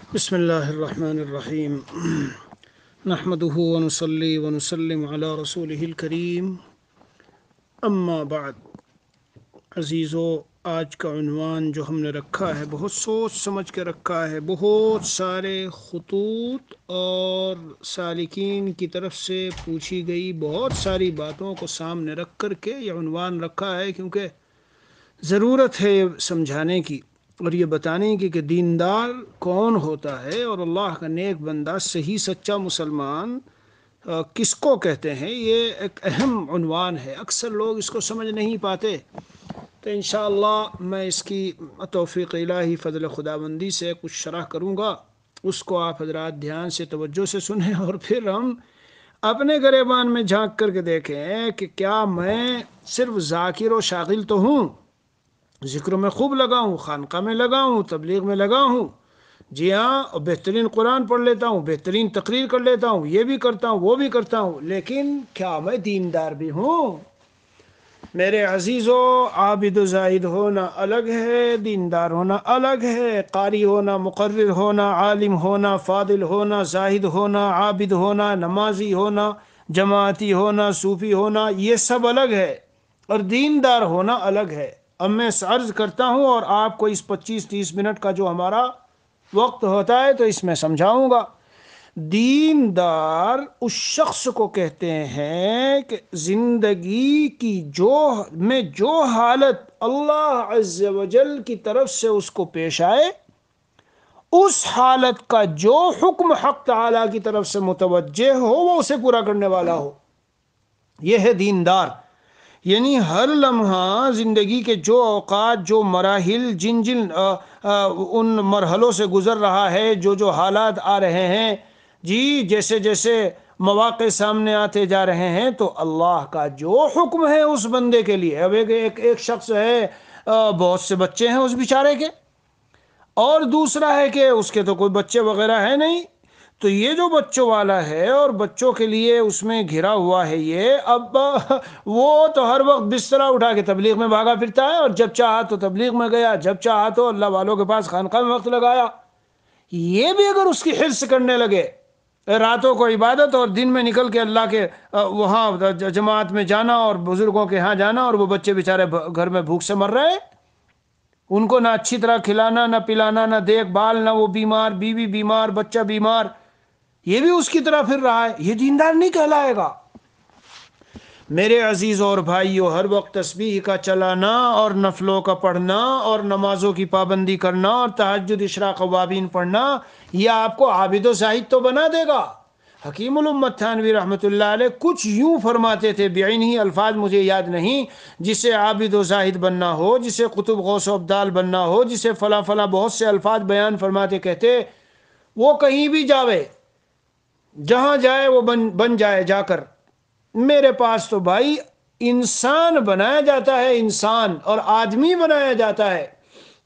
بسم اللہ الرحمن الرحیم نحمده ونصلی ونسلم علی رسولہ الکریم اما بعد۔ عزیزو، آج کا عنوان جو ہم نے رکھا ہے بہت سوچ سمجھ کے رکھا ہے، بہت سارے خطوط اور سالکین کی طرف سے پوچھی گئی بہت ساری باتوں کو سامنے رکھ کر کے یہ عنوان رکھا ہے، کیونکہ ضرورت ہے یہ سمجھانے کی اور یہ بتانے کی کہ دیندار کون ہوتا ہے اور اللہ کا نیک بندہ صحیح سچا مسلمان کس کو کہتے ہیں۔ یہ ایک اہم عنوان ہے، اکثر لوگ اس کو سمجھ نہیں پاتے، تو انشاءاللہ میں اس کی توفیق الہی فضل خداوندی سے کچھ شرح کروں گا، اس کو آپ حضرات دھیان سے توجہ سے سنیں اور پھر ہم اپنے گریبان میں جھانک کر کے دیکھیں کہ کیا میں صرف ذاکر و شاغل تو ہوں، ذکر میں خوب لگا ہوں، خانقاہ میں لگا ہوں، تبلیغ میں لگا ہوں، جی ہاں، اور بہترین قرآن پڑھ لیتا ہوں، بہترین تقریر کر لیتا ہوں، یہ بھی کرتا ہوں وہ بھی کرتا ہوں، لیکن کیا میں دیندار بھی ہوں؟ میرے عزیزو، عابد و زاہد ہونا الگ ہے، دیندار ہونا الگ ہے، قاری ہونا، مقرر ہونا، عالم ہونا، فاضل ہونا، زاہد ہونا، عابد ہونا، نمازی ہونا، جماعتی ہونا، صوفی ہونا، یہ سب الگ ہے، اور دیندار ہونا الگ ہے۔ اب میں عرض کرتا ہوں اور آپ کو اس 25-30 منٹ کا جو ہمارا وقت ہوتا ہے تو اس میں سمجھاؤں گا۔ دیندار اس شخص کو کہتے ہیں کہ زندگی کی جو حالت اللہ عز و جل کی طرف سے اس کو پیش آئے، اس حالت کا جو حکم حق تعالی کی طرف سے متوجہ ہو وہ اسے پورا کرنے والا ہو، یہ ہے دیندار۔ یعنی ہر لمحہ زندگی کے جو اوقات، جو مراحل، جن ان مرحلوں سے گزر رہا ہے، جو حالات آ رہے ہیں، جی جیسے جیسے مواقع سامنے آتے جا رہے ہیں، تو اللہ کا جو حکم ہے اس بندے کے لیے، اب ایک شخص ہے، بہت سے بچے ہیں اس بیچارے کے، اور دوسرا ہے کہ اس کے تو کوئی بچے وغیرہ ہے نہیں، تو یہ جو بچوں والا ہے اور بچوں کے لیے اس میں گھرا ہوا ہے، یہ اب وہ تو ہر وقت بسترا اٹھا کے تبلیغ میں بھاگا پھرتا ہے، اور جب چاہا تو تبلیغ میں گیا، جب چاہا تو اللہ والوں کے پاس خانقاہ میں وقت لگایا۔ یہ بھی اگر اس کی حرص کرنے لگے، راتوں کو عبادت اور دن میں نکل کے اللہ کے وہاں جماعت میں جانا اور بزرگوں کے ہاں جانا، اور وہ بچے بیچارے گھر میں بھوک سے مر رہے ہیں، ان کو نہ اچھی طرح کھلانا، نہ پلانا، نہ دیکھ بھال، نہ وہ بیمار، بیوی بیمار، بچہ بیمار، یہ بھی اس کی طرح پھر رہا ہے، یہ دیندار نہیں کہلائے گا۔ میرے عزیز اور بھائیو، ہر وقت تسبیح کا چلانا اور نفلوں کا پڑھنا اور نمازوں کی پابندی کرنا اور تہجد، اشراق اوابین پڑھنا، یہ آپ کو عابد و زاہد تو بنا دے گا۔ حکیم الامت تھانوی رحمۃ اللہ علیہ کچھ یوں فرماتے تھے، بعینہ الفاظ مجھے یاد نہیں، جسے عابد و زاہد بننا ہو، جسے قطب غوث و ابدال بننا ہو، جسے فلاں فلاں بہت سے الفاظ بیان فرماتے، کہتے وہ کہیں بھی جاوے، جہاں جائے وہ بن جائے جا کر، میرے پاس تو بھائی انسان بنایا جاتا ہے، انسان اور آدمی بنایا جاتا ہے۔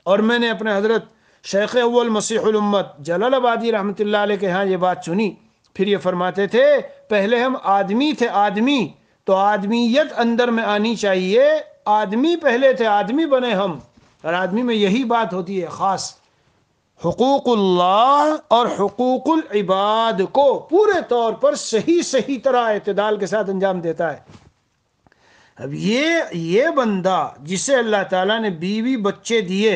اور میں نے اپنے حضرت شیخ اول مسیح الامت جلال آبادی رحمۃ اللہ علیہ کے ہاں یہ بات سنی، پھر یہ فرماتے تھے پہلے ہم آدمی تھے، آدمی تو آدمیت اندر میں آنی چاہیے، آدمی پہلے تھے، آدمی بنے ہم، اور آدمی میں یہی بات ہوتی ہے خاص، حقوق اللہ اور حقوق العباد کو پورے طور پر صحیح طرح اعتدال کے ساتھ انجام دیتا ہے۔ اب یہ بندہ جسے اللہ تعالیٰ نے بیوی بچے دیے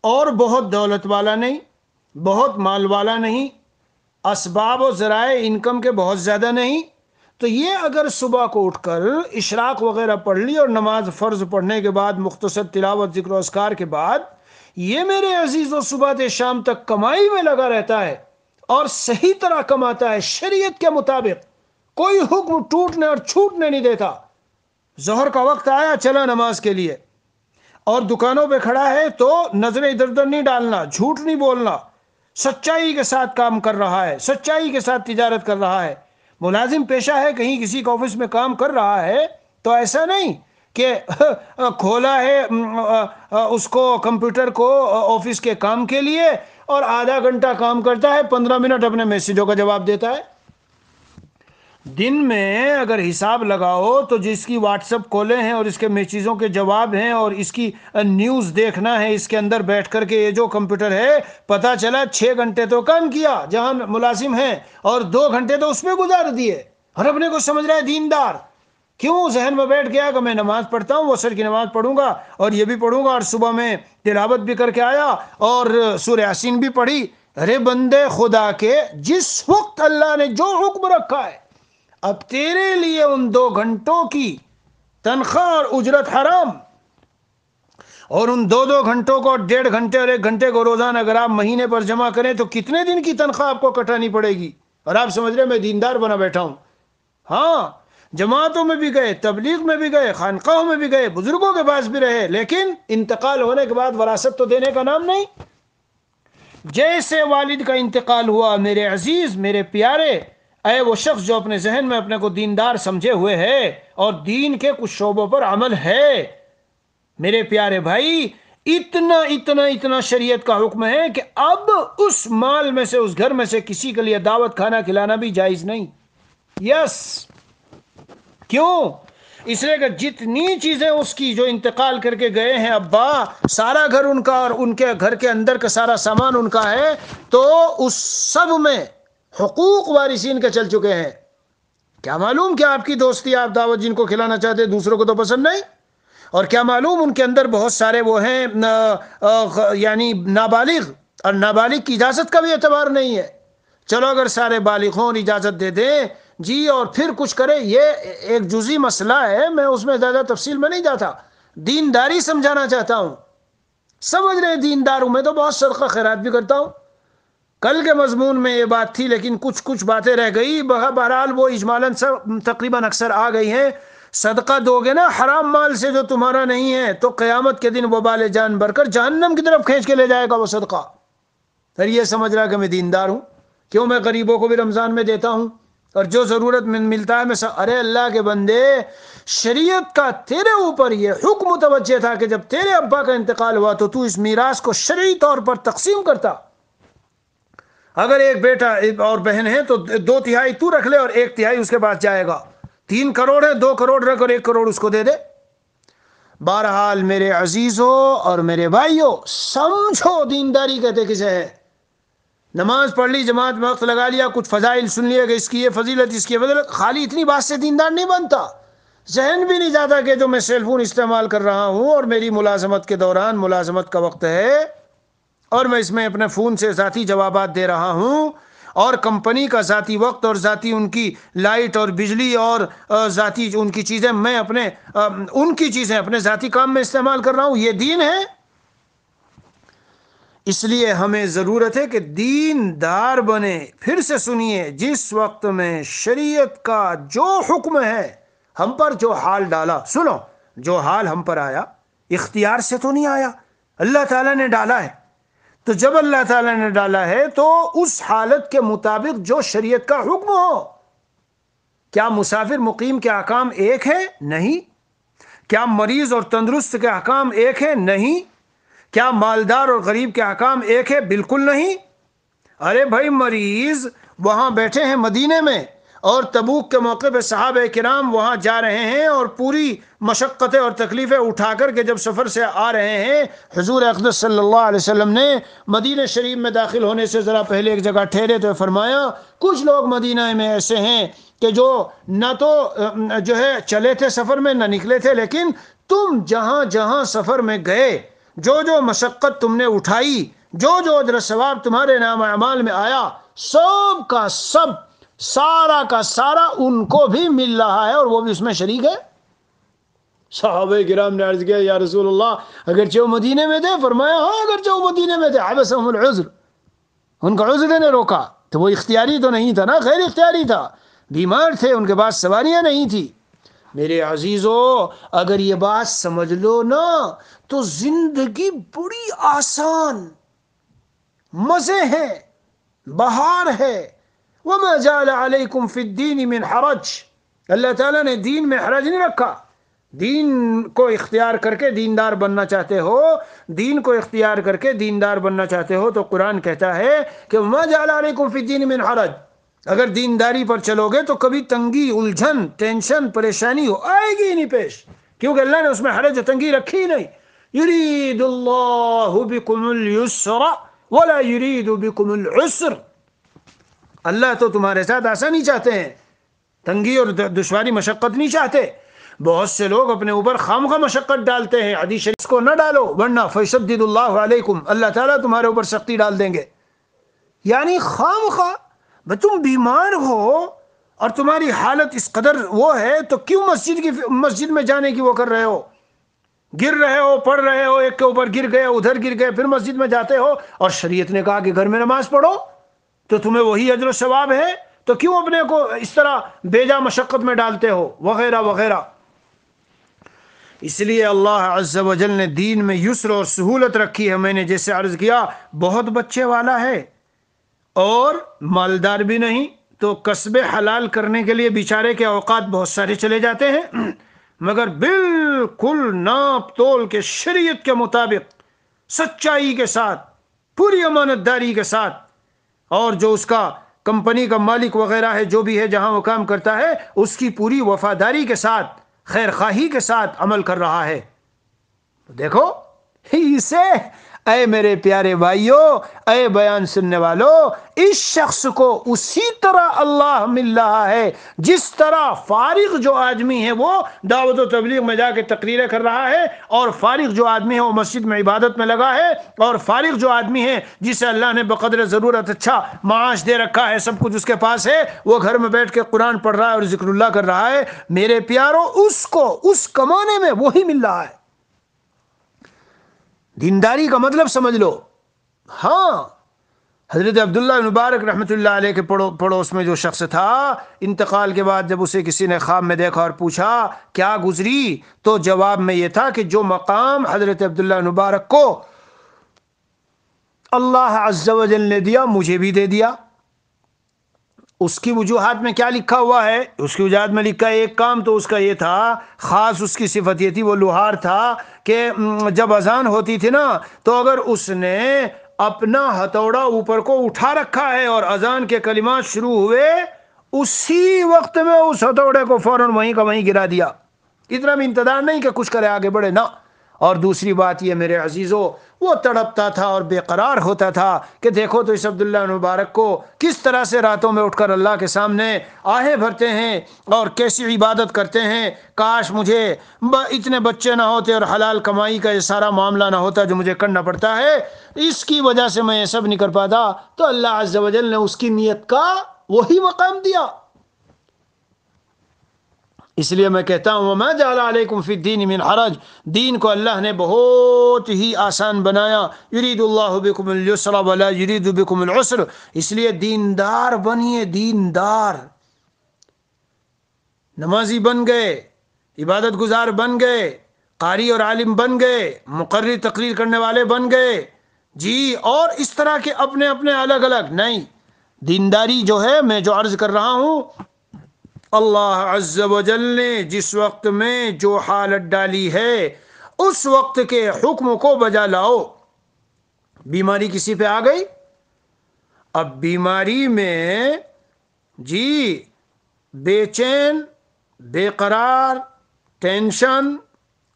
اور بہت دولت والا نہیں، بہت مال والا نہیں، اسباب و ذرائع انکم کے بہت زیادہ نہیں، تو یہ اگر صبح کو اٹھ کر اشراق وغیرہ پڑھ لی اور نماز فرض پڑھنے کے بعد مختصر تلاوت، ذکر و اذکار کے بعد، یہ میرے عزیز و صبح سے شام تک کمائی میں لگا رہتا ہے اور صحیح طرح کماتا ہے، شریعت کے مطابق، کوئی حکم ٹوٹنے اور چھوٹنے نہیں دیتا۔ ظہر کا وقت آیا، چلا نماز کے لیے، اور دکانوں پہ کھڑا ہے تو نظریں ادھر ادھر نہیں ڈالنا، جھوٹ نہیں بولنا، سچائی کے ساتھ کام کر رہا ہے، سچائی کے ساتھ تجارت کر رہا ہے۔ ملازم پیشہ ہے، کہیں کسی کے آفس میں کام کر رہا ہے، تو ایسا نہیں کہ کھولا ہے اس کو کمپیوٹر کو آفس کے کام کے لیے اور آدھا گھنٹہ کام کرتا ہے، 15 منٹ اپنے میسجوں کا جواب دیتا ہے۔ دن میں اگر حساب لگاؤ تو جس کی واٹس ایپ کالیں ہیں اور اس کے میسیجوں کے جواب ہیں اور اس کی نیوز دیکھنا ہے اس کے اندر بیٹھ کر کے، یہ جو کمپیوٹر ہے، پتا چلا 6 گھنٹے تو کام کیا جہاں ملازم ہیں اور 2 گھنٹے تو اس میں گزار دیے، اور اپنے کو سمجھ رہا ہے دیندار۔ کیوں؟ ذہن میں بیٹھ گیا کہ میں نماز پڑھتا ہوں، وہ عصر کی نماز پڑھوں گا اور یہ بھی پڑھوں گا، اور صبح میں تلاوت بھی کر کے آیا اور سورہ یاسین بھی پڑھی۔ ارے بندے خدا کے، جس وقت اللہ نے جو حکم رکھا ہے، اب تیرے لیے ان 2 گھنٹوں کی تنخواہ اور اجرت حرام، اور ان 2 گھنٹوں کو 1.5 گھنٹے اور 1 گھنٹے کو روزانہ اگر آپ مہینے پر جمع کریں تو کتنے دن کی تنخواہ آپ کو کٹانی پڑے گی؟ اور آپ سمجھ رہے میں دیندار بنا بیٹھا ہوں۔ ہاں، جماعتوں میں بھی گئے، تبلیغ میں بھی گئے، خانقاہوں میں بھی گئے، بزرگوں کے پاس بھی رہے، لیکن انتقال ہونے کے بعد وراثت تو دینے کا نام نہیں۔ جیسے والد کا انتقال ہوا، میرے عزیز، میرے پیارے، اے وہ شخص جو اپنے ذہن میں اپنے کو دیندار سمجھے ہوئے ہے اور دین کے کچھ شعبوں پر عمل ہے، میرے پیارے بھائی، اتنا اتنا اتنا شریعت کا حکم ہے کہ اب اس مال میں سے، اس گھر میں سے کسی کے لیے دعوت کھانا کھلانا بھی جائز نہیں۔ یس، کیوں؟ اس لیے کہ جتنی چیزیں اس کی جو انتقال کر کے گئے ہیں ابا، سارا گھر ان کا اور ان کے گھر کے اندر کا سارا سامان ان کا ہے، تو اس سب میں حقوق وارثین کے چل چکے ہیں۔ کیا معلوم کہ آپ کی دوستی، آپ دعوت جن کو کھلانا چاہتے ہیں دوسروں کو تو پسند نہیں، اور کیا معلوم ان کے اندر بہت سارے وہ ہیں یعنی نابالغ، اور نابالغ کی اجازت کا بھی اعتبار نہیں ہے۔ چلو اگر سارے بالغ ہوں اجازت دے دیں جی اور پھر کچھ کرے، یہ ایک جزئی مسئلہ ہے، میں اس میں زیادہ تفصیل میں نہیں جاتا، دینداری سمجھانا چاہتا ہوں۔ سمجھ رہے دیندار ہوں، میں تو بہت صدقہ خیرات بھی کرتا ہوں، کل کے مضمون میں یہ بات تھی لیکن کچھ باتیں رہ گئی، بہرحال وہ اجمالاً سب تقریباً اکثر آ گئی ہیں۔ صدقہ دو گے نا حرام مال سے جو تمہارا نہیں ہے، تو قیامت کے دن وبال جان بھر کر جہنم کی طرف کھینچ کے لے جائے گا وہ صدقہ۔ پھر یہ سمجھ رہا کہ میں دیندار ہوں، کیوں میں غریبوں کو بھی رمضان میں دیتا ہوں اور جو ضرورت میں ملتا ہے میں ارے اللہ کے بندے، شریعت کا تیرے اوپر یہ حکم متوجہ تھا کہ جب تیرے ابا کا انتقال ہوا تو اس میراث کو شرعی طور پر تقسیم کرتا۔ اگر ایک بیٹا اور بہن ہے تو 2/3 تو رکھ لے اور 1/3 اس کے پاس جائے گا۔ 3 کروڑ ہے، 2 کروڑ رکھ اور 1 کروڑ اس کو دے دے۔ بہرحال میرے عزیزوں اور میرے بھائیوں، سمجھو دینداری کہتے کسے ہے۔ نماز پڑھ لی، جماعت میں وقت لگا لیا، کچھ فضائل سن لیے کہ اس کی یہ فضیلت، اس کی یہ فضیلت، خالی اتنی بات سے دیندار نہیں بنتا۔ ذہن بھی نہیں جاتا کہ جو میں سیل فون استعمال کر رہا ہوں اور میری ملازمت کے دوران ملازمت کا وقت ہے اور میں اس میں اپنے فون سے ذاتی جوابات دے رہا ہوں، اور کمپنی کا ذاتی وقت اور ذاتی ان کی لائٹ اور بجلی اور ذاتی ان کی چیزیں میں اپنے ان کی چیزیں اپنے ذاتی کام میں استعمال کر رہا ہوں، یہ دین ہے؟ اس لیے ہمیں ضرورت ہے کہ دیندار بنے۔ پھر سے سنیے، جس وقت میں شریعت کا جو حکم ہے، ہم پر جو حال ڈالا، سنو، جو حال ہم پر آیا اختیار سے تو نہیں آیا، اللہ تعالیٰ نے ڈالا ہے۔ تو جب اللہ تعالیٰ نے ڈالا ہے تو اس حالت کے مطابق جو شریعت کا حکم ہو۔ کیا مسافر مقیم کے احکام ایک ہے؟ نہیں۔ کیا مریض اور تندرست کے احکام ایک ہے؟ نہیں۔ کیا مالدار اور غریب کے احکام ایک ہے؟ بالکل نہیں۔ ارے بھائی، مریض وہاں بیٹھے ہیں مدینے میں، اور تبوک کے موقع پہ صحابہ کرام وہاں جا رہے ہیں اور پوری مشقتیں اور تکلیفیں اٹھا کر کے جب سفر سے آ رہے ہیں، حضور اقدس صلی اللہ علیہ وسلم نے مدینہ شریف میں داخل ہونے سے ذرا پہلے ایک جگہ ٹھہرے تو فرمایا کچھ لوگ مدینہ میں ایسے ہیں کہ جو نہ تو جو ہے چلے تھے سفر میں، نہ نکلے تھے، لیکن تم جہاں جہاں سفر میں گئے، جو جو مشقت تم نے اٹھائی، جو جو اجر ثواب تمہارے نام اعمال میں آیا، سب کا سب، سارا کا سارا ان کو بھی مل رہا ہے اور وہ بھی اس میں شریک ہے۔ صحابہ کرام نے عرض کیا یا رسول اللہ اگرچہ وہ مدینے میں تھے؟ فرمایا ہاں اگرچہ وہ مدینے میں تھے، حبسہم العذر، ان کا عذر نے روکا، تو وہ اختیاری تو نہیں تھا نا، غیر اختیاری تھا، بیمار تھے، ان کے پاس سواریاں نہیں تھی۔ میرے عزیزو، اگر یہ بات سمجھ لو نا تو زندگی بڑی آسان، مزے ہیں، بہار ہے۔ وَمَا جَعَلَ عَلَيْكُمْ فِي الدِّينِ مِنْ حَرَجٍ، اللہ تعالیٰ نے دین میں حرج نہیں رکھا۔ دین کو اختیار کر کے دیندار بننا چاہتے ہو، دین کو اختیار کر کے دیندار بننا چاہتے ہو تو قرآن کہتا ہے کہ وَمَا جَعَلَ عَلَيْكُمْ فِي الدِّينِ مِنْ حَرَجٍ، اگر دینداری پر چلو گے تو کبھی تنگی، الجھن، ٹینشن، پریشانی آئے گی ہی نہیں پیش، کیونکہ اللہ نے اس میں حرج و تنگی رکھی ہی نہیں۔ یرید اللہ بکم اليسر ولا یرید بکم العسر، اللہ تو تمہارے ساتھ آسانی چاہتے ہیں، تنگی اور دشواری مشقت نہیں چاہتے۔ بہت سے لوگ اپنے اوپر خامخواہ مشقت ڈالتے ہیں، حدیث شریف کو نہ ڈالو ورنہ فیشدد اللہ علیکم، اللہ تعالیٰ تمہارے اوپر سختی ڈال دیں گے۔ یعنی خامخواہ تم بیمار ہو اور تمہاری حالت اس قدر وہ ہے تو کیوں مسجد میں جانے کی وہ کر رہے ہو، گر رہے ہو، پڑھ رہے ہو، ایک کے اوپر گر گئے، ادھر گر گئے، پھر مسجد میں جاتے ہو، اور شریعت نے کہا کہ گھر میں نماز پڑھو تو تمہیں وہی اجر و ثواب ہے، تو کیوں اپنے کو اس طرح بیجا مشقت میں ڈالتے ہو، وغیرہ وغیرہ۔ اس لیے اللہ عز و جل نے دین میں یسر اور سہولت رکھی ہے۔ میں نے جیسے عرض کیا، بہت بچے والا ہے اور مالدار بھی نہیں، تو قصب حلال کرنے کے لیے بیچارے کے اوقات بہت سارے چلے جاتے ہیں، مگر بالکل ناپ تول کے شریعت کے مطابق، سچائی کے ساتھ، پوری امانت داری کے ساتھ، اور جو اس کا کمپنی کا مالک وغیرہ ہے، جو بھی ہے جہاں وہ کام کرتا ہے، اس کی پوری وفاداری کے ساتھ، خیر خواہی کے ساتھ عمل کر رہا ہے۔ دیکھو اسے، اے میرے پیارے بھائیوں، اے بیان سننے والوں، اس شخص کو اسی طرح اللہ مل رہا ہے جس طرح فارغ جو آدمی ہے وہ دعوت و تبلیغ میں جا کے تقریریں کر رہا ہے، اور فارغ جو آدمی ہے وہ مسجد میں عبادت میں لگا ہے، اور فارغ جو آدمی ہے جسے اللہ نے بقدر ضرورت اچھا معاش دے رکھا ہے، سب کچھ اس کے پاس ہے، وہ گھر میں بیٹھ کے قرآن پڑھ رہا ہے اور ذکر اللہ کر رہا ہے، میرے پیاروں اس کو اس کمانے میں وہی مل رہا ہے۔ دینداری کا مطلب سمجھ لو۔ ہاں، حضرت عبداللہ مبارک رحمۃ اللہ علیہ کے پڑوس میں جو شخص تھا، انتقال کے بعد جب اسے کسی نے خواب میں دیکھا اور پوچھا کیا گزری، تو جواب میں یہ تھا کہ جو مقام حضرت عبداللہ مبارک کو اللہ عز و جل نے دیا، مجھے بھی دے دیا۔ اس کی وجوہات میں کیا لکھا ہوا ہے؟ اس کی وجوہات میں لکھا ہے، ایک کام تو اس کا یہ تھا، خاص اس کی صفت یہ تھی، وہ لوہار تھا کہ جب اذان ہوتی تھی نا، تو اگر اس نے اپنا ہتھوڑا اوپر کو اٹھا رکھا ہے اور اذان کے کلمات شروع ہوئے، اسی وقت میں اس ہتھوڑے کو فوراً وہیں کا وہیں گرا دیا، اتنا بھی انتظار نہیں کہ کچھ کرے آگے بڑھے، نہ۔ اور دوسری بات یہ میرے عزیزو، وہ تڑپتا تھا اور بے قرار ہوتا تھا کہ دیکھو تو اس عبداللہ مبارک کو کس طرح سے راتوں میں اٹھ کر اللہ کے سامنے آہیں بھرتے ہیں اور کیسی عبادت کرتے ہیں، کاش مجھے اتنے بچے نہ ہوتے اور حلال کمائی کا یہ سارا معاملہ نہ ہوتا جو مجھے کرنا پڑتا ہے، اس کی وجہ سے میں یہ سب نہیں کر پاتا۔ تو اللہ عز و جل نے اس کی نیت کا وہی مقام دیا۔ اس لیے میں کہتا ہوں وما جعل علیکم فی الدین من حرج، دین کو اللہ نے بہت ہی آسان بنایا، یرید اللہ بکم اليسر ولا یرید بکم العسر۔ اس لیے دیندار بنیے، دیندار، نمازی بن گئے، عبادت گزار بن گئے، قاری اور عالم بن گئے، مقرر تقریر کرنے والے بن گئے جی، اور اس طرح کے اپنے اپنے الگ الگ نہیں۔ دینداری جو ہے، میں جو عرض کر رہا ہوں، اللہ عز و جل نے جس وقت میں جو حالت ڈالی ہے اس وقت کے حکم کو بجا لاؤ۔ بیماری کسی پہ آ گئی، اب بیماری میں جی بے چین، بے قرار، ٹینشن،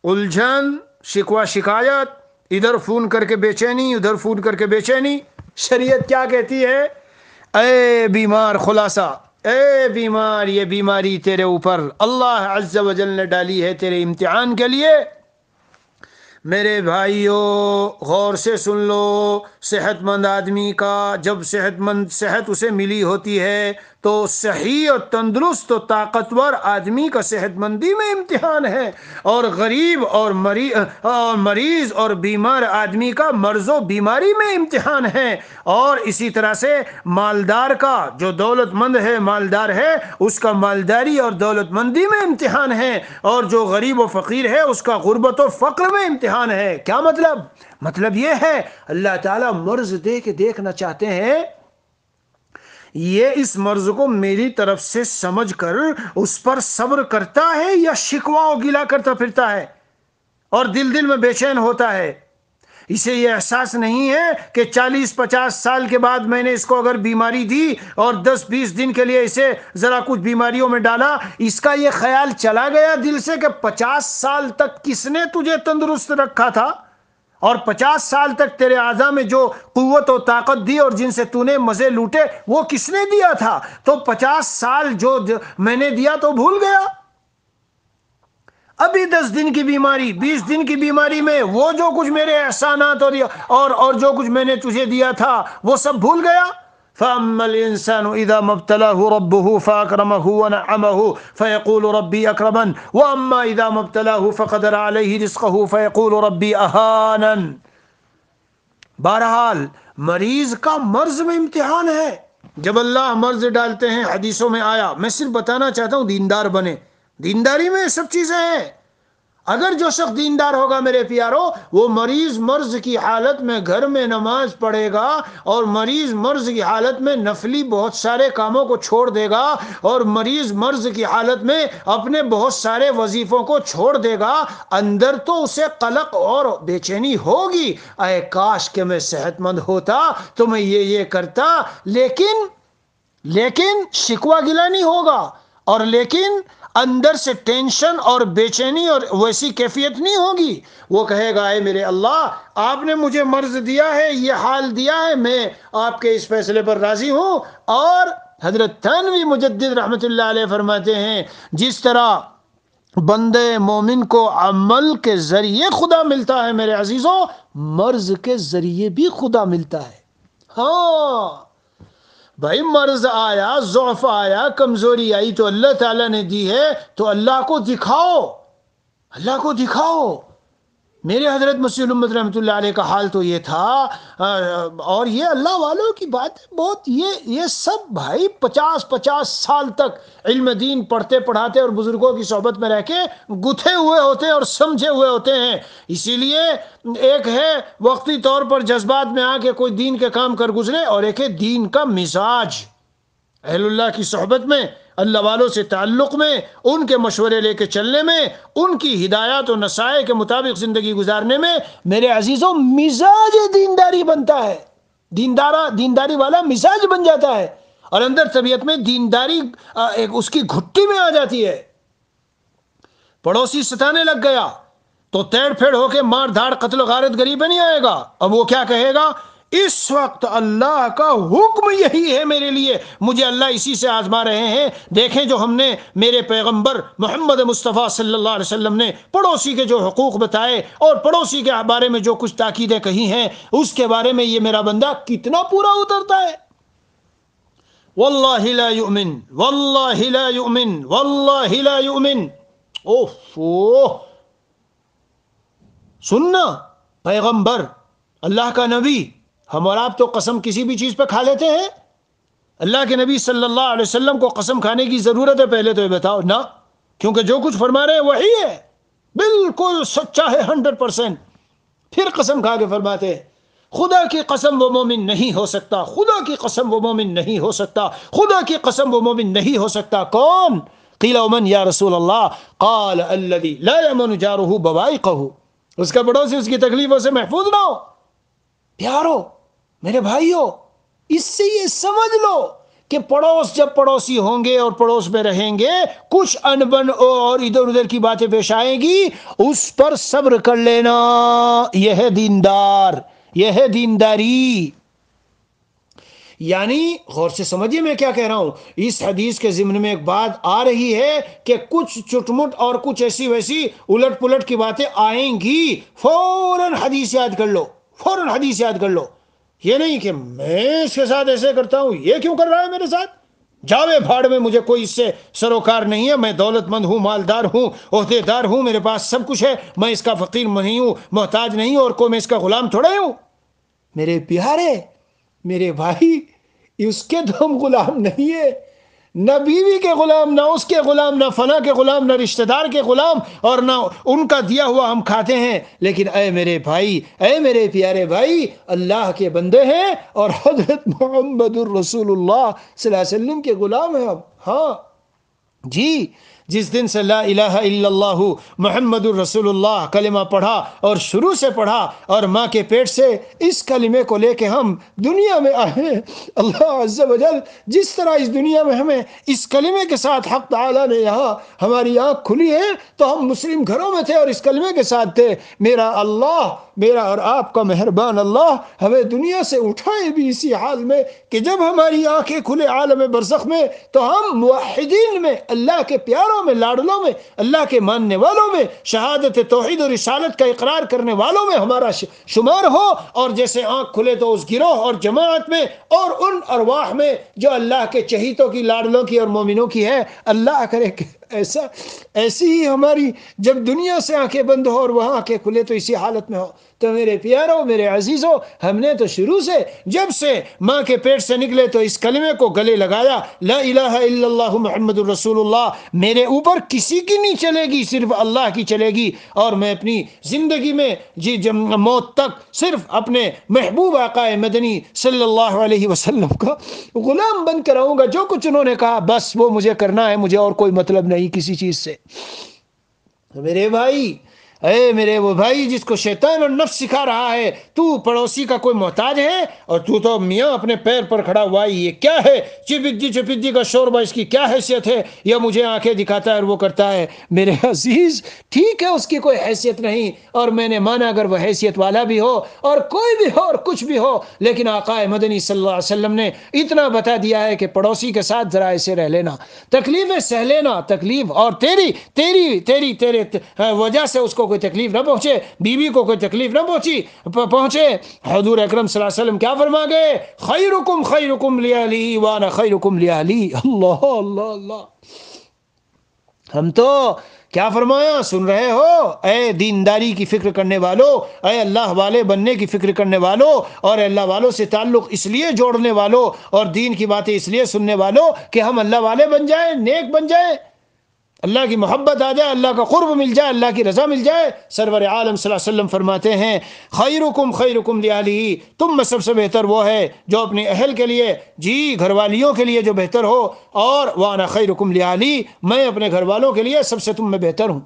الجھن، شکوہ شکایت، ادھر فون کر کے بے چینی، ادھر فون کر کے بے چینی، شریعت کیا کہتی ہے؟ اے بیمار، خلاصہ، اے بیمار، یہ بیماری تیرے اوپر اللہ عز و جل نے ڈالی ہے تیرے امتحان کے لیے۔ میرے بھائیو غور سے سن لو، صحت مند آدمی کا جب صحت اسے ملی ہوتی ہے تو صحیح اور تندرست و طاقتور آدمی کا صحت مندی میں امتحان ہے، اور غریب اور مریض اور بیمار آدمی کا مرض و بیماری میں امتحان ہے، اور اسی طرح سے مالدار کا، جو دولت مند ہے مالدار ہے، اس کا مالداری اور دولت مندی میں امتحان ہے، اور جو غریب و فقیر ہے اس کا غربت و فقر میں امتحان ہے۔ کیا مطلب یہ ہے اللہ تعالیٰ مرض دے کے دیکھنا چاہتے ہیں یہ اس مرض کو میری طرف سے سمجھ کر اس پر صبر کرتا ہے یا شکوہ و گلہ کرتا پھرتا ہے اور دل میں بے چین ہوتا ہے، اسے یہ احساس نہیں ہے کہ 40-50 سال کے بعد میں نے اس کو اگر بیماری دی اور 10-20 دن کے لیے اسے ذرا کچھ بیماریوں میں ڈالا، اس کا یہ خیال چلا گیا دل سے کہ 50 سال تک کس نے تجھے تندرست رکھا تھا، اور 50 سال تک تیرے اعضاء میں جو قوت و طاقت دی اور جن سے تو نے مزے لوٹے وہ کس نے دیا تھا؟ تو 50 سال جو میں نے دیا تو بھول گیا؟ ابھی 10 دن کی بیماری، 20 دن کی بیماری میں وہ جو کچھ میرے احسانات اور جو کچھ میں نے تجھے دیا تھا وہ سب بھول گیا؟ فَأَمَّا الْإِنسَانُ إِذَا مَا ابْتَلَاهُ رَبُّهُ فَأَكْرَمَهُ وَنَعَّمَهُ فَيَقُولُ رَبِّي أَكْرَمَنِ وَأَمَّا إِذَا مَا ابْتَلَاهُ فَقَدَرَ عَلَيْهِ رِزْقَهُ فَيَقُولُ رَبِّي أَهَانَنِ۔ بہرحال مریض کا مرض میں امتحان ہے۔ جب اللہ مرض ڈالتے ہیں، حدیثوں میں آیا، میں صرف بتانا چاہتا ہوں دیندار بنے، دینداری میں سب چیزیں ہیں۔ اگر جو شخص دیندار ہوگا میرے پیارو، وہ مریض مرض کی حالت میں گھر میں نماز پڑھے گا، اور مریض مرض کی حالت میں نفلی بہت سارے کاموں کو چھوڑ دے گا، اور مریض مرض کی حالت میں اپنے بہت سارے وظیفوں کو چھوڑ دے گا۔ اندر تو اسے قلق اور بے چینی ہوگی، اے کاش کہ میں صحت مند ہوتا تو میں یہ کرتا، لیکن شکوہ گلہ نہیں ہوگا، اور لیکن اندر سے ٹینشن اور بے چینی اور ویسی کیفیت نہیں ہوگی۔ وہ کہے گا اے میرے اللہ، آپ نے مجھے مرض دیا ہے، یہ حال دیا ہے، میں آپ کے اس فیصلے پر راضی ہوں۔ اور حضرت تھانوی مجدد رحمت اللہ علیہ فرماتے ہیں، جس طرح بندے مومن کو عمل کے ذریعے خدا ملتا ہے میرے عزیزوں، مرض کے ذریعے بھی خدا ملتا ہے۔ ہاں بھائی، مرض آیا، ضعف آیا، کمزوری آئی تو اللہ تعالیٰ نے دی ہے، تو اللہ کو دکھاؤ، اللہ کو دکھاؤ۔ میرے حضرت مسیح الامت رحمۃ اللہ علیہ کا حال تو یہ تھا، اور یہ اللہ والوں کی بات ہے بہت، یہ سب بھائی 50 سال تک علم دین پڑھتے پڑھاتے اور بزرگوں کی صحبت میں رہ کے گتھے ہوئے ہوتے ہیں اور سمجھے ہوئے ہوتے ہیں۔ اسی لیے ایک ہے وقتی طور پر جذبات میں آ کے کوئی دین کے کام کر گزرے، اور ایک ہے دین کا مزاج، اہل اللہ کی صحبت میں، اللہ والوں سے تعلق میں، ان کے مشورے لے کے چلنے میں، ان کی ہدایات و نصائح کے مطابق زندگی گزارنے میں میرے عزیزوں مزاج دینداری بنتا ہے، دینداری والا مزاج بن جاتا ہے، اور اندر طبیعت میں دینداری اس کی گھٹی میں آ جاتی ہے۔ پڑوسی ستانے لگ گیا تو تیڑ پھیڑ ہو کے مار دھاڑ قتل و غارت گری پہ نہیں آئے گا، اب وہ کیا کہے گا؟ اس وقت اللہ کا حکم یہی ہے میرے لیے، مجھے اللہ اسی سے آزما رہے ہیں۔ دیکھیں جو ہم نے میرے پیغمبر محمد مصطفیٰ صلی اللہ علیہ وسلم نے پڑوسی کے جو حقوق بتائے اور پڑوسی کے بارے میں جو کچھ تاکیدیں کہی ہیں، اس کے بارے میں یہ میرا بندہ کتنا پورا اترتا ہے۔ واللہ لا یؤمن، واللہ لا یؤمن، واللہ لا یؤمن۔ اوہ سننا، پیغمبر، اللہ کا نبی، ہم اور آپ تو قسم کسی بھی چیز پہ کھا لیتے ہیں؟ اللہ کے نبی صلی اللہ علیہ وسلم کو قسم کھانے کی ضرورت ہے؟ پہلے تو یہ بتاؤ نا، کیونکہ جو کچھ فرما رہے ہیں وہی ہے، بالکل سچا ہے 100%۔ پھر قسم کھا کے فرماتے ہیں خدا کی قسم وہ مومن نہیں ہو سکتا، خدا کی قسم وہ مومن نہیں ہو سکتا، خدا کی قسم وہ مومن نہیں ہو سکتا۔ کون؟ قیل ومن یا رسول اللہ؟ قال الذی لا یمن جارہ بوائقہ، اس کا پڑوسی اس کی تکلیفوں سے محفوظ نہ ہو۔ پیارو، میرے بھائیو، اس سے یہ سمجھ لو کہ پڑوس جب پڑوسی ہوں گے اور پڑوس میں رہیں گے، کچھ انبن اور ادھر ادھر کی باتیں پیش آئیں گی، اس پر صبر کر لینا، یہ ہے دیندار، یہ ہے دینداری۔ یعنی غور سے سمجھیے میں کیا کہہ رہا ہوں، اس حدیث کے ضمن میں ایک بات آ رہی ہے کہ کچھ چٹمٹ اور کچھ ایسی ویسی الٹ پلٹ کی باتیں آئیں گی، فوراً حدیث یاد کر لو، فوراً حدیث یاد کر لو۔ یہ نہیں کہ میں اس کے ساتھ ایسے کرتا ہوں، یہ کیوں کر رہا ہے میرے ساتھ، جاوے بھاڑ میں، مجھے کوئی اس سے سروکار نہیں ہے، میں دولت مند ہوں، مالدار ہوں، عہدے دار ہوں، میرے پاس سب کچھ ہے، میں اس کا فقیر نہیں ہوں، محتاج نہیں ہوں، اور کوئی میں اس کا غلام تھوڑا ہوں۔ میرے پیارے، میرے بھائی، اس کے تو ہم غلام نہیں ہے، نہ بیوی کے غلام، نہ اس کے غلام، نہ فلاں کے غلام، نہ رشتہ دار کے غلام، اور نہ ان کا دیا ہوا ہم کھاتے ہیں، لیکن اے میرے بھائی، اے میرے پیارے بھائی، اللہ کے بندے ہیں اور حضرت محمد الرسول اللہ صلی اللہ علیہ وسلم کے غلام ہیں ہم۔ ہاں جی، جس دن سے لا الہ الا اللہ محمد الرسول اللہ کلمہ پڑھا اور شروع سے پڑھا اور ماں کے پیٹ سے اس کلمے کو لے کے ہم دنیا میں آئے، اللہ عز و جل جس طرح اس دنیا میں ہمیں اس کلمے کے ساتھ حق تعالیٰ نے یہاں ہماری آنکھ کھلی ہے تو ہم مسلم گھروں میں تھے اور اس کلمے کے ساتھ تھے، میرا اللہ، میرا اور آپ کا مہربان اللہ ہمیں دنیا سے اٹھائے بھی اسی حال میں کہ جب ہماری آنکھیں کھلے عالم برزخ میں تو ہم موحدین میں، اللہ کے پیاروں میں، لاڈلوں میں، اللہ کے ماننے والوں میں، شہادت توحید اور رسالت کا اقرار کرنے والوں میں ہمارا شمار ہو، اور جیسے آنکھ کھلے تو اس گروہ اور جماعت میں اور ان ارواح میں جو اللہ کے چہیتوں کی، لاڈلوں کی اور مومنوں کی ہے۔ اللہ کرے کہ ایسی ہی ہماری جب دنیا سے آنکھیں بند ہو اور وہاں آنکھیں کھلے تو اسی حالت میں ہو۔ تو میرے پیاروں، میرے عزیزوں، ہم نے تو شروع سے جب سے ماں کے پیٹ سے نکلے تو اس کلمے کو گلے لگایا، لا الہ الا اللہ محمد الرسول اللہ، میرے اوپر کسی کی نہیں چلے گی، صرف اللہ کی چلے گی، اور میں اپنی زندگی میں موت تک صرف اپنے محبوب آقا مدنی صلی اللہ علیہ وسلم کا غلام بن کر رہوں گا۔ جو کچھ انہوں نے کہا بس وہ مجھے کرنا ہے، مجھے اور کوئی مطلب نہیں کسی چیز سے۔ میرے بھائی، اے میرے وہ بھائی جس کو شیطان اور نفس سکھا رہا ہے تو پڑوسی کا کوئی محتاج ہے اور تو میاں اپنے پیر پر کھڑا ہوا ہے، یہ کیا ہے چپجی کا شوربہ، اس کی کیا حیثیت ہے، یا مجھے آنکھیں دکھاتا ہے اور وہ کرتا ہے۔ میرے عزیز ٹھیک ہے اس کی کوئی حیثیت نہیں، اور میں نے مانا اگر وہ حیثیت والا بھی ہو اور کوئی بھی ہو اور کچھ بھی ہو، لیکن آقا مدنی صلی اللہ علیہ وسلم نے اتنا بتا دیا ہے کہ پڑوسی کے ساتھ ذرا ایسے رہ لینا، تکلیفیں سہ لینا، تکلیف اور تیری وجہ سے اس کو کوئی تکلیف نہ پہنچے، بیوی کو کوئی تکلیف نہ پہنچے۔ حضور اکرم صلی اللہ علیہ وسلم کیا فرما گئے؟ خیرکم خیرکم لأہلہ وانا خیرکم لأہلی۔ اللہ اللہ اللہ، ہم تو کیا فرمایا سن رہے ہو؟ اے دینداری کی فکر کرنے والوں، اے اللہ والے بننے کی فکر کرنے والوں، اور اللہ والوں سے تعلق اس لیے جوڑنے والوں اور دین کی باتیں اس لیے سننے والوں کہ ہم اللہ والے بن جائیں، نیک بن جائیں، اللہ کی محبت آ جائے، اللہ کا قرب مل جائے، اللہ کی رضا مل جائے۔ سرور عالم صلی اللہ علیہ وسلم فرماتے ہیں خیرکم خیرکم لأہلہ، تم میں سب سے بہتر وہ ہے جو اپنے اہل کے لیے، گھر والیوں کے لیے جو بہتر ہو، اور وانا خیرکم لأہلی، میں اپنے گھر والوں کے لیے سب سے تم میں بہتر ہوں۔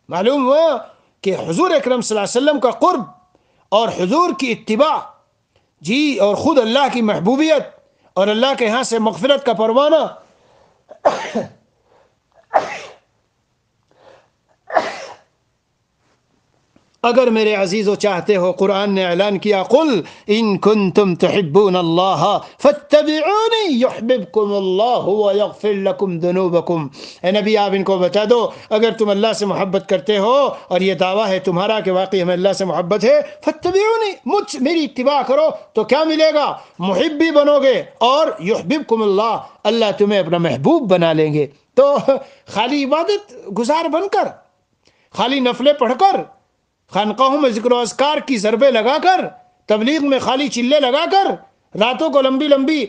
معلوم ہوا کہ حضور اکرم صلی اللہ علیہ وسلم کا قرب اور حضور کی اتباع، اور خود اللہ کی محبوبیت اور اللہ کے ہاں سے مغفرت کا پروانہ، اگر میرے عزیزو چاہتے ہو، قرآن نے اعلان کیا قل ان کنتم تحبون اللہ فاتبعونی یحببکم اللہ ویغفر لکم ذنوبکم۔ اے نبی آپ ان کو بتا دو اگر تم اللہ سے محبت کرتے ہو اور یہ دعویٰ ہے تمہارا کہ واقعی ہمیں اللہ سے محبت ہے، فاتبعونی، میری اتباع کرو تو کیا ملے گا؟ محبی بنو گے، اور یحببکم اللہ، اللہ تمہیں اپنا محبوب بنا لیں گے۔ تو خالی عبادت گزار بن کر، خالی نفلیں پڑھ کر، خانقاہوں میں ذکر و اذکار کی ضربیں لگا کر، تبلیغ میں خالی چلے لگا کر، راتوں کو لمبی لمبی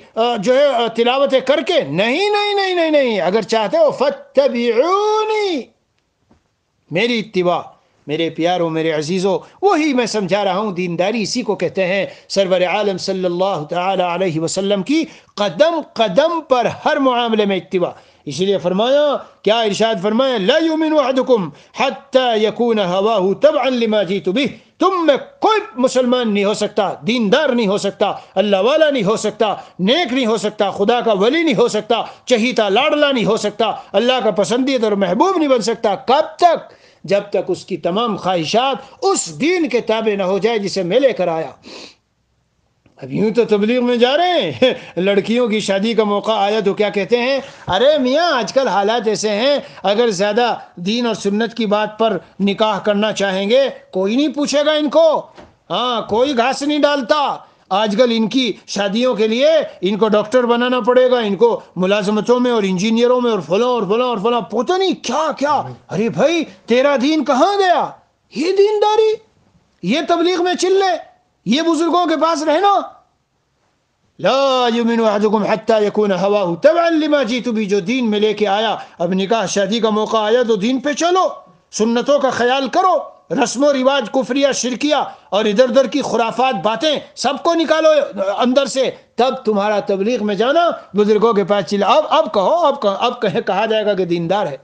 تلاوتیں کر کے، نہیں نہیں نہیں نہیں نہیں، اگر چاہتے ہو فاتبعونی، میری اتباع، میرے پیاروں، میرے عزیزوں، وہی میں سمجھا رہا ہوں، دینداری اسی کو کہتے ہیں۔ سرور عالم صلی اللہ تعالی علیہ وسلم کی قدم قدم پر ہر معاملے میں اتباع۔ اسی لیے فرمایا، کیا ارشاد فرمایا، لا یؤمن احدکم حتی یکون ہواہ تبعا لما جئت بہ، تم میں کوئی مسلمان نہیں ہو سکتا، دیندار نہیں ہو سکتا، اللہ والا نہیں ہو سکتا، نیک نہیں ہو سکتا، خدا کا ولی نہیں ہو سکتا، چہیتا لاڈلا نہیں ہو سکتا، اللہ کا پسندیدہ اور محبوب نہیں بن سکتا۔ کب تک؟ جب تک اس کی تمام خواہشات اس دین کے تابع نہ ہو جائے جسے میں لے کر آیا۔ اب یوں تو تبلیغ میں جا رہے ہیں، لڑکیوں کی شادی کا موقع آیا تو کیا کہتے ہیں، ارے میاں آج کل حالات ایسے ہیں، اگر زیادہ دین اور سنت کی بات پر نکاح کرنا چاہیں گے کوئی نہیں پوچھے گا ان کو، ہاں کوئی گھاس نہیں ڈالتا۔ آج کل ان کی شادیوں کے لیے ان کو ڈاکٹر بنانا پڑے گا، ان کو ملازمتوں میں اور انجینئروں میں اور فلاں اور فلاں اور فلاں، پتہ نہیں کیا کیا۔ ارے بھائی تیرا دین کہاں گیا؟ یہ دینداری، یہ تبلیغ میں چلے، یہ بزرگوں کے پاس رہنا۔ لا یؤمن احدکم حتی یکون ہواہ تبعا لما جئت بہ، جو دین میں لے کے آیا، اب نکاح شادی کا موقع آیا تو دین پہ چلو، سنتوں کا خیال کرو، رسم و رواج کفریہ شرکیہ اور ادھر ادھر کی خرافات باتیں سب کو نکالو اندر سے، تب تمہارا تبلیغ میں جانا، بزرگوں کے پاس چلا۔ اب کہو، اب کہا جائے گا کہ دیندار ہے۔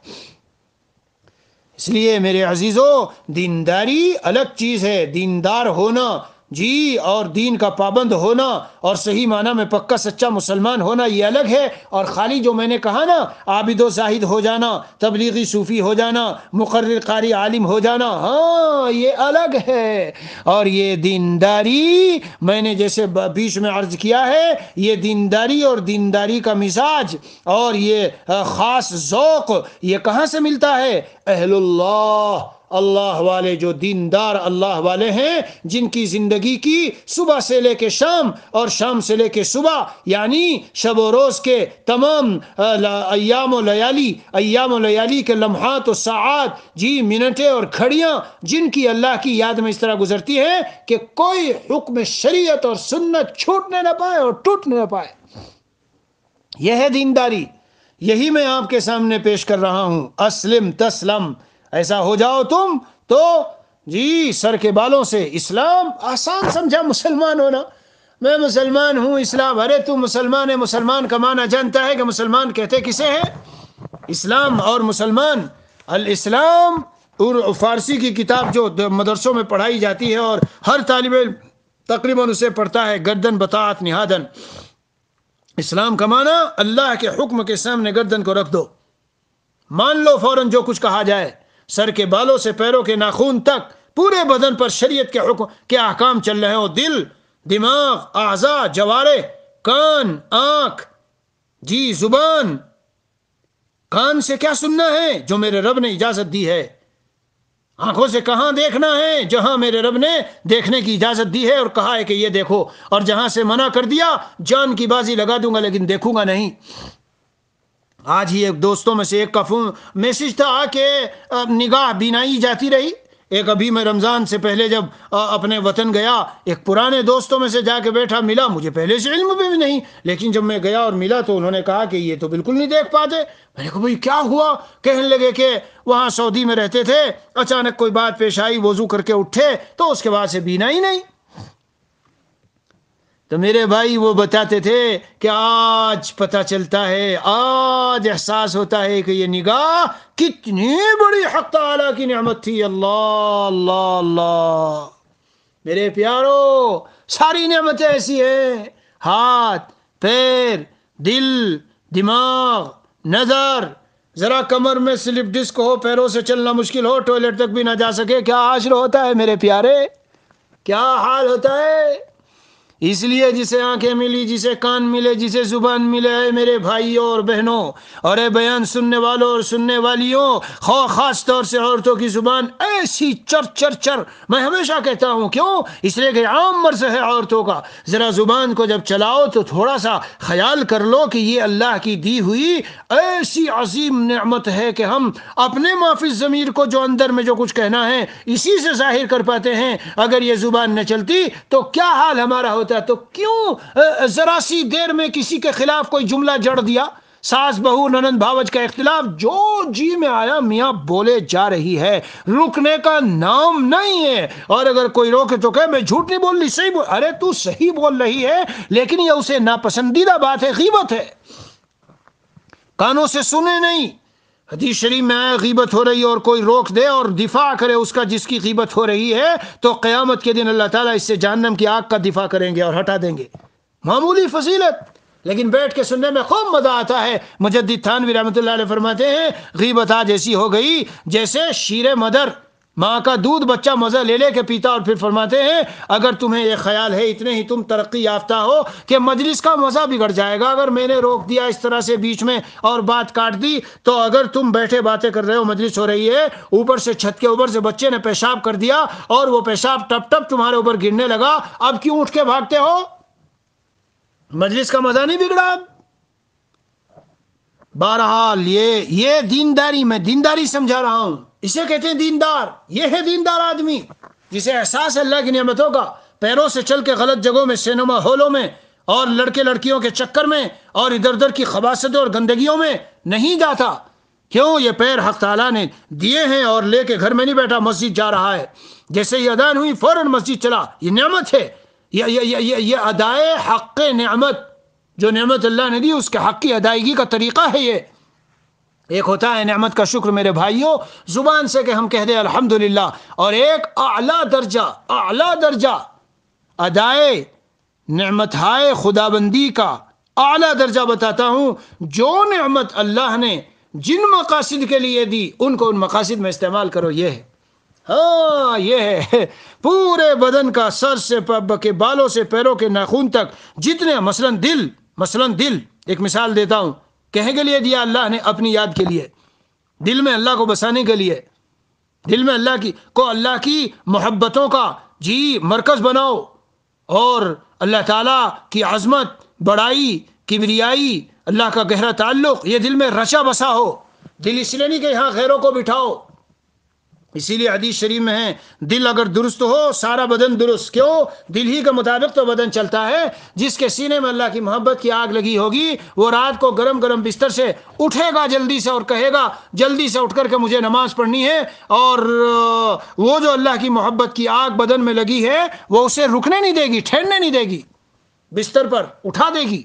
اس لیے میرے عزیزو، دینداری الگ چیز ہے، دیندار ہونا جی اور دین کا پابند ہونا اور صحیح معنی میں پکا سچا مسلمان ہونا یہ الگ ہے، اور خالی جو میں نے کہا نا عابد و زاہد ہو جانا، تبلیغی صوفی ہو جانا، مقرر قاری عالم ہو جانا، ہاں یہ الگ ہے۔ اور یہ دینداری میں نے جیسے بیچ میں عرض کیا ہے، یہ دینداری اور دینداری کا مزاج اور یہ خاص ذوق یہ کہاں سے ملتا ہے؟ اہل اللہ، اللہ والے، جو دیندار اللہ والے ہیں، جن کی زندگی کی صبح سے لے کے شام اور شام سے لے کے صبح، یعنی شب و روز کے تمام ایام و لیالی کے لمحات و ساعات، جی منٹیں اور گھڑیاں، جن کی اللہ کی یاد میں اس طرح گزرتی ہیں کہ کوئی حکم شریعت اور سنت چھوٹنے نہ پائے اور ٹوٹنے نہ پائے۔ یہ ہے دینداری، یہی میں آپ کے سامنے پیش کر رہا ہوں۔ اسلم تسلم، ایسا ہو جاؤ تم تو جی سر کے بالوں سے۔ اسلام آسان سمجھا مسلمان ہونا، میں مسلمان ہوں اسلام، ارے تو مسلمان ہے، مسلمان کا معنی جانتا ہے کہ مسلمان کہتے کسے ہیں؟ اسلام اور مسلمان، الاسلام اور فارسی کی کتاب جو مدرسوں میں پڑھائی جاتی ہے اور ہر طالب علم تقریباً اسے پڑھتا ہے، گردن بطاعت نہادن۔ اسلام کا معنی اللہ کے حکم کے سامنے گردن کو رکھ دو، مان لو فوراً جو کچھ کہا جائے، سر کے بالوں سے پیروں کے ناخون تک پورے بدن پر شریعت کے حکم کے احکام چل رہے ہوں، دل، دماغ، اعضاء، جوارح، کان، آنکھ، جی زبان، کان سے کیا سننا ہے؟ جو میرے رب نے اجازت دی ہے۔ آنکھوں سے کہاں دیکھنا ہے؟ جہاں میرے رب نے دیکھنے کی اجازت دی ہے اور کہا ہے کہ یہ دیکھو، اور جہاں سے منع کر دیا جان کی بازی لگا دوں گا لیکن دیکھوں گا نہیں۔ آج ہی ایک دوستوں میں سے ایک کا میسج تھا کہ نگاہ بینائی جاتی رہی۔ ایک ابھی میں رمضان سے پہلے جب اپنے وطن گیا، ایک پرانے دوستوں میں سے جا کے بیٹھا، ملا، مجھے پہلے سے علم بھی نہیں، لیکن جب میں گیا اور ملا تو انہوں نے کہا کہ یہ تو بالکل نہیں دیکھ پاتے۔ میں نے کہا بھئی کیا ہوا؟ کہنے لگے کہ وہاں سعودی میں رہتے تھے، اچانک کوئی بات پیش آئی، وضو کر کے اٹھے تو اس کے بعد سے بینائی نہیں۔ تو میرے بھائی وہ بتاتے تھے کہ آج پتہ چلتا ہے، آج احساس ہوتا ہے کہ یہ نگاہ کتنی بڑی حق تعالیٰ کی نعمت تھی۔ اللہ اللہ اللہ، میرے پیارو، ساری نعمتیں ایسی ہیں، ہاتھ، پیر، دل، دماغ، نظر، ذرا کمر میں سلپ ڈسک ہو، پیروں سے چلنا مشکل ہو، ٹوائلٹ تک بھی نہ جا سکے، کیا حشر ہوتا ہے میرے پیارے، کیا حال ہوتا ہے۔ اس لیے جسے آنکھیں ملی، جسے کان ملے، جسے زبان ملے، اے میرے بھائیوں اور بہنوں، اور اے بیان سننے والوں اور سننے والیوں، خاص طور سے عورتوں کی زبان ایسی چر چر چر، میں ہمیشہ کہتا ہوں، کیوں؟ اس لیے کہ عام مرض ہے عورتوں کا۔ ذرا زبان کو جب چلاؤ تو تھوڑا سا خیال کر لو کہ یہ اللہ کی دی ہوئی ایسی عظیم نعمت ہے کہ ہم اپنے معافی ضمیر کو جو اندر میں جو کچھ کہنا ہے اسی سے ظاہر کر پاتے ہیں۔ اگر یہ زبان نہ چلتی تو کیا حال ہمارا ہوتا؟ تو کیوں ذرا سی دیر میں کسی کے خلاف کوئی جملہ جڑ دیا، ساس بہو ننند بھاوج کا اختلاف، جو جی میں آیا میاں بولے جا رہی ہے، رکنے کا نام نہیں ہے۔ اور اگر کوئی روکے تو کہ میں جھوٹ نہیں بول رہی، صحیح بول، ارے تو صحیح بول رہی ہے لیکن یہ اسے ناپسندیدہ بات ہے، غیبت ہے، کانوں سے سنے نہیں۔ حدیث شریف میں آیا غیبت ہو رہی ہے اور کوئی روک دے اور دفاع کرے اس کا جس کی غیبت ہو رہی ہے، تو قیامت کے دن اللہ تعالیٰ اس سے جہنم کی آگ کا دفاع کریں گے اور ہٹا دیں گے۔ معمولی فضیلت، لیکن بیٹھ کے سننے میں خوب مزہ آتا ہے۔ مجدد تھانوی رحمۃ اللہ علیہ فرماتے ہیں غیبت آج ایسی ہو گئی جیسے شیر مدر، ماں کا دودھ بچہ مزہ لے لے کے پیتا، اور پھر فرماتے ہیں اگر تمہیں یہ خیال ہے اتنے ہی تم ترقی یافتہ ہو کہ مجلس کا مزہ بگڑ جائے گا اگر میں نے روک دیا اس طرح سے بیچ میں اور بات کاٹ دی، تو اگر تم بیٹھے باتیں کر رہے ہو، مجلس ہو رہی ہے، اوپر سے چھت کے اوپر سے بچے نے پیشاب کر دیا اور وہ پیشاب ٹپ ٹپ تمہارے اوپر گرنے لگا، اب کیوں اٹھ کے بھاگتے ہو؟ مجلس کا مزہ نہیں بگڑا؟ بہرحال یہ دینداری، میں دینداری سمجھا رہا ہوں، اسے کہتے ہیں دیندار۔ یہ ہے دیندار آدمی جسے احساس ہے اللہ کی نعمتوں کا، پیروں سے چل کے غلط جگہوں میں، سینما ہالوں میں اور لڑکے لڑکیوں کے چکر میں اور ادھر ادھر کی خباثتوں اور گندگیوں میں نہیں جاتا۔ کیوں؟ یہ پیر حق تعالیٰ نے دیے ہیں اور لے کے گھر میں نہیں بیٹھا، مسجد جا رہا ہے، جیسے یہ اذان ہوئی فوراً مسجد چلا، یہ نعمت ہے، یہ ادائے حق نعمت، جو نعمت اللہ نے دی اس کے حق کی ادائیگی کا طریقہ ہے یہ۔ ایک ہوتا ہے نعمت کا شکر میرے بھائیوں زبان سے کہ ہم کہہ دیں الحمدللہ، اور ایک اعلیٰ درجہ ادائے نعمت ہائے خدا بندی کا اعلیٰ درجہ بتاتا ہوں، جو نعمت اللہ نے جن مقاصد کے لیے دی ان کو ان مقاصد میں استعمال کرو، یہ ہے، ہاں یہ ہے پورے بدن کا، سر سے کے بالوں سے پیروں کے ناخن تک جتنے، مثلا دل ایک مثال دیتا ہوں، کہنے کے لیے دیا اللہ نے اپنی یاد کے لیے، دل میں اللہ کو بسانے کے لیے، دل میں اللہ کی محبتوں کا مرکز بناؤ، اور اللہ تعالیٰ کی عظمت، بڑائی، کبریائی، اللہ کا گہرا تعلق یہ دل میں رچا بسا ہو۔ دل اس لیے نہیں کہ یہاں غیروں کو بٹھاؤ، اسی لیے حدیث شریف میں ہے دل اگر درست ہو سارا بدن درست، کیوں؟ دل ہی کے مطابق تو بدن چلتا ہے۔ جس کے سینے میں اللہ کی محبت کی آگ لگی ہوگی وہ رات کو گرم گرم بستر سے اٹھے گا جلدی سے، اور کہے گا جلدی سے اٹھ کر کے مجھے نماز پڑھنی ہے، اور وہ جو اللہ کی محبت کی آگ بدن میں لگی ہے وہ اسے رکنے نہیں دے گی، ٹھہرنے نہیں دے گی، بستر پر اٹھا دے گی۔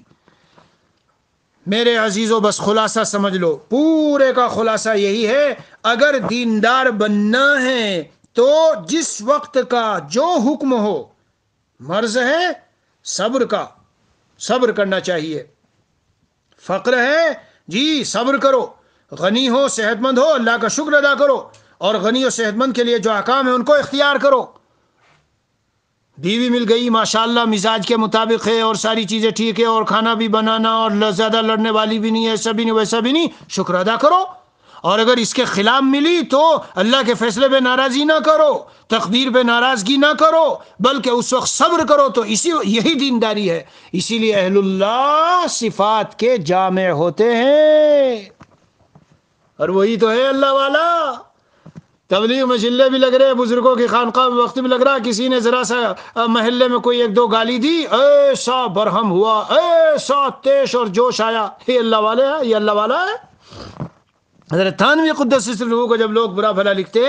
میرے عزیزوں بس خلاصہ سمجھ لو، پورے کا خلاصہ یہی ہے، اگر دیندار بننا ہے تو جس وقت کا جو حکم ہو، مرض ہے صبر کا، صبر کرنا چاہیے، فقر ہے صبر کرو، غنی ہو صحت مند ہو اللہ کا شکر ادا کرو، اور غنی اور صحت مند کے لیے جو احکام ہیں ان کو اختیار کرو۔ بیوی مل گئی ماشاءاللہ مزاج کے مطابق ہے اور ساری چیزیں ٹھیک ہے، اور کھانا بھی بنانا، اور زیادہ لڑنے والی بھی نہیں ہے، ایسا بھی نہیں ویسا بھی نہیں، شکر ادا کرو۔ اور اگر اس کے خلاف ملی تو اللہ کے فیصلے پہ ناراضی نہ کرو، تقدیر پہ ناراضگی نہ کرو، بلکہ اس وقت صبر کرو، تو یہی دینداری ہے۔ اسی لیے اہل اللہ صفات کے جامع ہوتے ہیں، اور وہی تو ہے اللہ والا۔ تبلیغ میں چلے بھی لگ رہے، بزرگوں کی خانقاہ میں وقت بھی لگ رہا، کسی نے ذرا سا محلے میں کوئی ایک دو گالی دی، ایسا برہم ہوا، ایسا تیش اور جوش آیا، یہ اللہ والے ہے، یہ اللہ والا ہے۔ حضرت تھانوی قدس سرہ کو جب لوگ برا بھلا لکھتے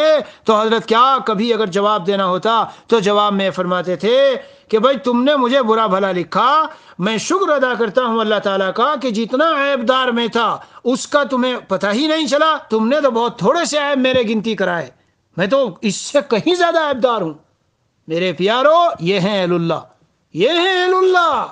تو حضرت کیا کبھی اگر جواب دینا ہوتا تو جواب میں فرماتے تھے کہ بھائی تم نے مجھے برا بھلا لکھا، میں شکر ادا کرتا ہوں اللہ تعالیٰ کا کہ جتنا عیب دار میں تھا اس کا تمہیں پتہ ہی نہیں چلا، تم نے تو بہت تھوڑے سے عیب میرے گنتی کرائے، میں تو اس سے کہیں زیادہ عیب دار ہوں۔ میرے پیارو یہ ہیں اہل اللہ، یہ ہیں اہل اللہ۔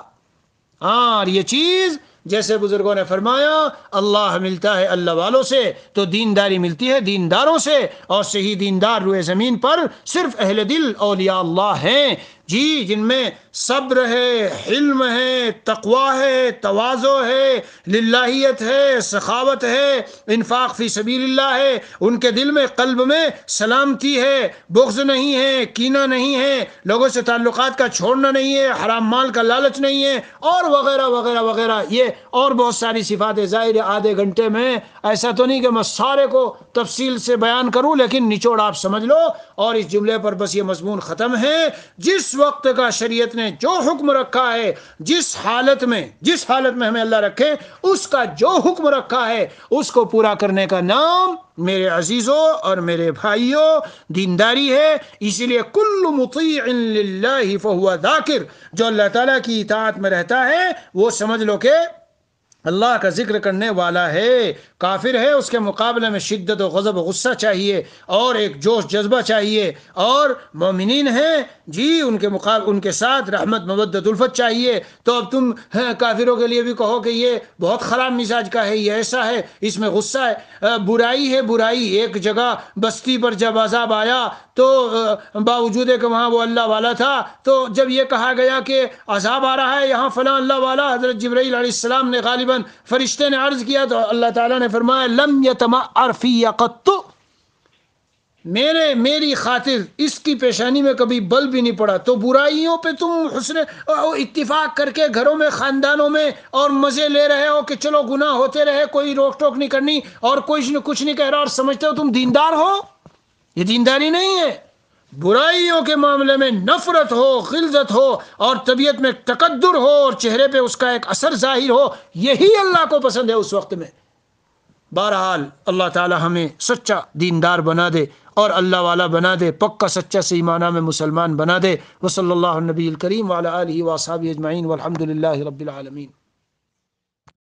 اور یہ چیز جیسے بزرگوں نے فرمایا اللہ ملتا ہے اللہ والوں سے تو دینداری ملتی ہے دینداروں سے، اور صحیح دیندار روئے زمین پر صرف اہل دل اولیاء اللہ ہیں، جن میں صبر ہے، حلم ہے، تقوی ہے، تواضع ہے، للہیت ہے، سخاوت ہے، انفاق فی سبیل اللہ ہے، ان کے دل میں قلب میں سلامتی ہے، بغض نہیں ہے، کینہ نہیں ہے، لوگوں سے تعلقات کا چھوڑنا نہیں ہے، حرام مال کا لالچ نہیں ہے، اور وغیرہ وغیرہ وغیرہ، یہ اور بہت ساری صفات ظاہر۔ آدھے گھنٹے میں ایسا تو نہیں کہ میں سارے کو تفصیل سے بیان کروں، لیکن نچوڑ آپ سمجھ لو، اور اس جملے پر بس یہ مضمون ختم ہے۔ جس وقت کا شریعت نے جو حکم رکھا ہے، جس حالت میں ہمیں اللہ رکھے، اس کا جو حکم رکھا ہے اس کو پورا کرنے کا نام میرے عزیزوں اور میرے بھائیوں دینداری ہے۔ اسی لیے کل مطیع للہ فہو ذاکر، جو اللہ تعالیٰ کی اطاعت میں رہتا ہے وہ سمجھ لو کہ اللہ کا ذکر کرنے والا ہے۔ کافر ہے اس کے مقابلے میں شدت و غضب و غصہ چاہیے، اور ایک جوش جذبہ چاہیے، اور مومنین ہیں ان کے ساتھ رحمت مودت الفت چاہیے۔ تو اب تم کافروں کے لیے بھی کہو کہ یہ بہت خراب مزاج کا ہے، یہ ایسا ہے، اس میں غصہ ہے، برائی ہے، برائی۔ ایک جگہ بستی پر جب عذاب آیا تو باوجود کہ وہاں وہ اللہ والا تھا، تو جب یہ کہا گیا کہ عذاب آ رہا ہے یہاں فلاں اللہ والا، حضرت جبرائیل علیہ السلام نے غالباً فرشتے نے عرض کیا تو اللہ تعالیٰ نے فرمایا لم یتمعر فی قط، میری خاطر اس کی پیشانی میں کبھی بل بھی نہیں پڑا۔ تو برائیوں پہ تم حسن اتفاق کر کے گھروں میں خاندانوں میں اور مزے لے رہے ہو کہ چلو گناہ ہوتے رہے، کوئی روک ٹوک نہیں کرنی، اور کوئی کچھ نہیں کہہ رہا، اور سمجھتے ہو تم دیندار ہو۔ یہ دینداری نہیں ہے۔ برائیوں کے معاملے میں نفرت ہو، غلظت ہو، اور طبیعت میں تکدر ہو، اور چہرے پہ اس کا ایک اثر ظاہر ہو، یہی اللہ کو پسند ہے اس وقت میں۔ بہرحال اللہ تعالی ہمیں سچا دیندار بنا دے اور اللہ والا بنا دے، پکا سچا صحیح معنی میں مسلمان بنا دے۔ وصلی اللہ النبی الکریم وعلی آلہ واصحابہ اجمعین والحمد للہ رب العالمین۔